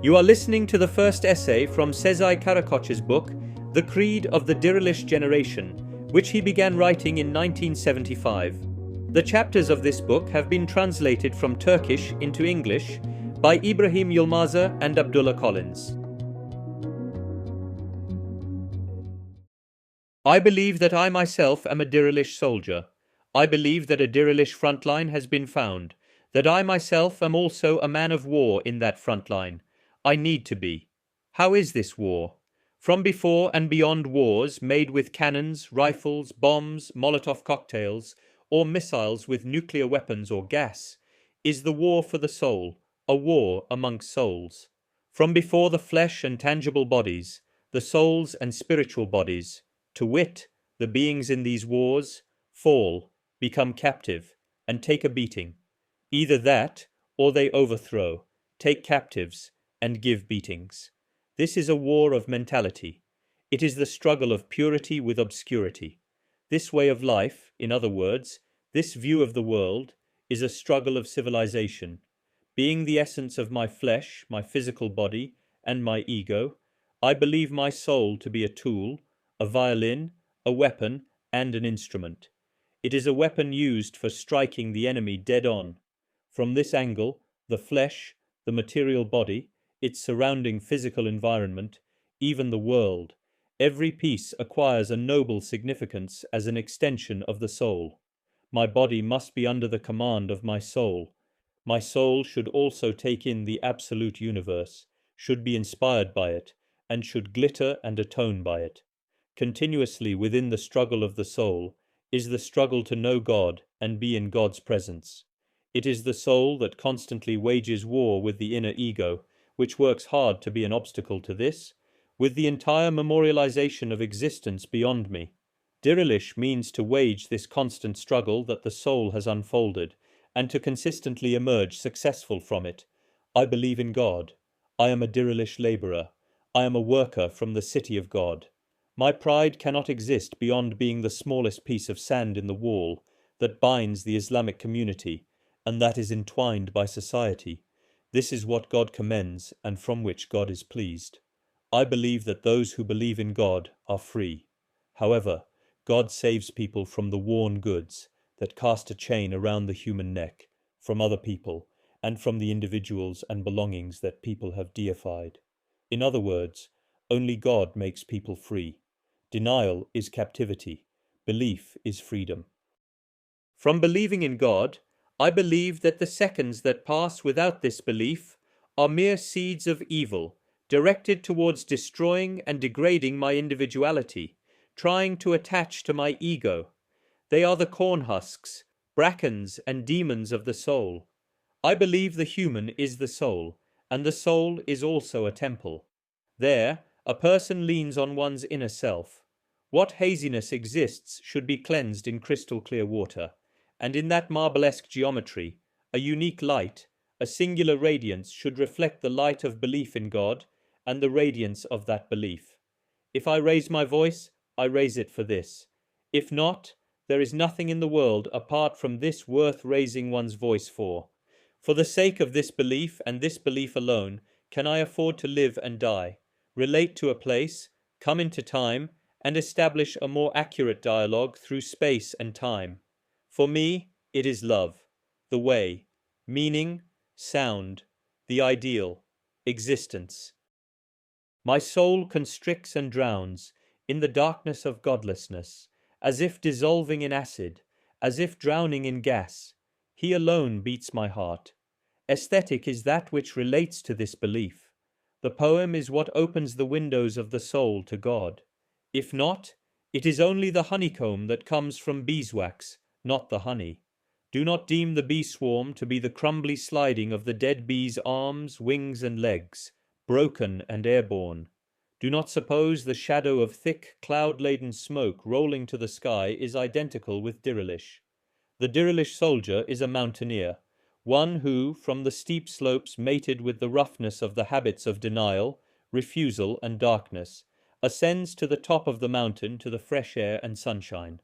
You are listening to the first essay from Sezai Karakoç's book, The Creed of the Dirilish Generation, which he began writing in 1975. The chapters of this book have been translated from Turkish into English by Ibrahim Yılmazer and Abdullah Collins. I believe that I myself am a Dirilish soldier. I believe that a Dirilish frontline has been found, that I myself am also a man of war in that frontline. I need to be. How is this war? From before and beyond wars made with cannons, rifles, bombs, Molotov cocktails, or missiles with nuclear weapons or gas, is the war for the soul, a war amongst souls. From before the flesh and tangible bodies, the souls and spiritual bodies, to wit, the beings in these wars, fall, become captive, and take a beating. Either that, or they overthrow, take captives, and give beatings. This is a war of mentality. It is the struggle of purity with obscurity. This way of life, in other words, this view of the world, is a struggle of civilization. Being the essence of my flesh, my physical body, and my ego, I believe my soul to be a tool, a violin, a weapon, and an instrument. It is a weapon used for striking the enemy dead on. From this angle, the flesh, the material body, its surrounding physical environment, even the world, every piece acquires a noble significance as an extension of the soul. My body must be under the command of my soul. My soul should also take in the absolute universe, should be inspired by it, and should glitter and atone by it. Continuously within the struggle of the soul is the struggle to know God and be in God's presence. It is the soul that constantly wages war with the inner ego, which works hard to be an obstacle to this, with the entire memorialization of existence beyond me. Dirilish means to wage this constant struggle that the soul has unfolded, and to consistently emerge successful from it. I believe in God. I am a Dirilish laborer. I am a worker from the city of God. My pride cannot exist beyond being the smallest piece of sand in the wall that binds the Islamic community, and that is entwined by society. This is what God commends and from which God is pleased. I believe that those who believe in God are free. However, God saves people from the worn goods that cast a chain around the human neck, from other people, and from the individuals and belongings that people have deified. In other words, only God makes people free. Denial is captivity. Belief is freedom. From believing in God, I believe that the seconds that pass without this belief are mere seeds of evil, directed towards destroying and degrading my individuality, trying to attach to my ego. They are the corn husks, brackens, and demons of the soul. I believe the human is the soul, and the soul is also a temple. There, a person leans on one's inner self. What haziness exists should be cleansed in crystal clear water. And in that marblesque geometry, a unique light, a singular radiance should reflect the light of belief in God and the radiance of that belief. If I raise my voice, I raise it for this. If not, there is nothing in the world apart from this worth raising one's voice for. For the sake of this belief and this belief alone, can I afford to live and die, relate to a place, come into time, and establish a more accurate dialogue through space and time. For me, it is love, the way, meaning, sound, the ideal, existence. My soul constricts and drowns in the darkness of godlessness, as if dissolving in acid, as if drowning in gas. He alone beats my heart. Aesthetic is that which relates to this belief. The poem is what opens the windows of the soul to God. If not, it is only the honeycomb that comes from beeswax, not the honey. Do not deem the bee swarm to be the crumbly sliding of the dead bee's arms, wings, and legs, broken and airborne. Do not suppose the shadow of thick, cloud-laden smoke rolling to the sky is identical with Dirilish. The Dirilish soldier is a mountaineer, one who, from the steep slopes mated with the roughness of the habits of denial, refusal, and darkness, ascends to the top of the mountain to the fresh air and sunshine.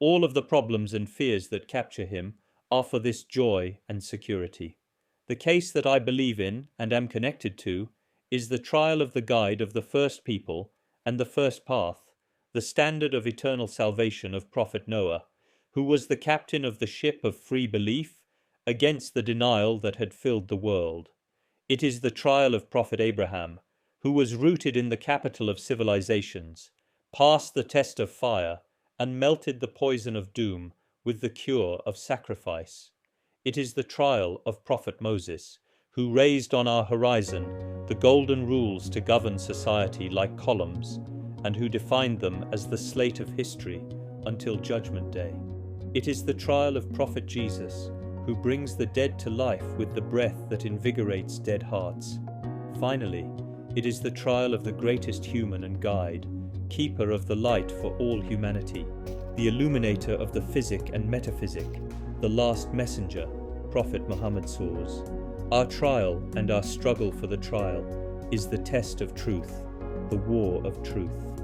All of the problems and fears that capture him are for this joy and security. The case that I believe in and am connected to is the trial of the guide of the first people and the first path, the standard of eternal salvation of Prophet Noah, who was the captain of the ship of free belief against the denial that had filled the world. It is the trial of Prophet Abraham, who was rooted in the capital of civilizations, passed the test of fire, and melted the poison of doom with the cure of sacrifice. It is the trial of Prophet Moses, who raised on our horizon the golden rules to govern society like columns, and who defined them as the slate of history until Judgment Day. It is the trial of Prophet Jesus, who brings the dead to life with the breath that invigorates dead hearts. Finally, it is the trial of the greatest human and guide, keeper of the light for all humanity, the illuminator of the physic and metaphysic, the last messenger, Prophet Muhammad Source. Our trial and our struggle for the trial is the test of truth, the war of truth.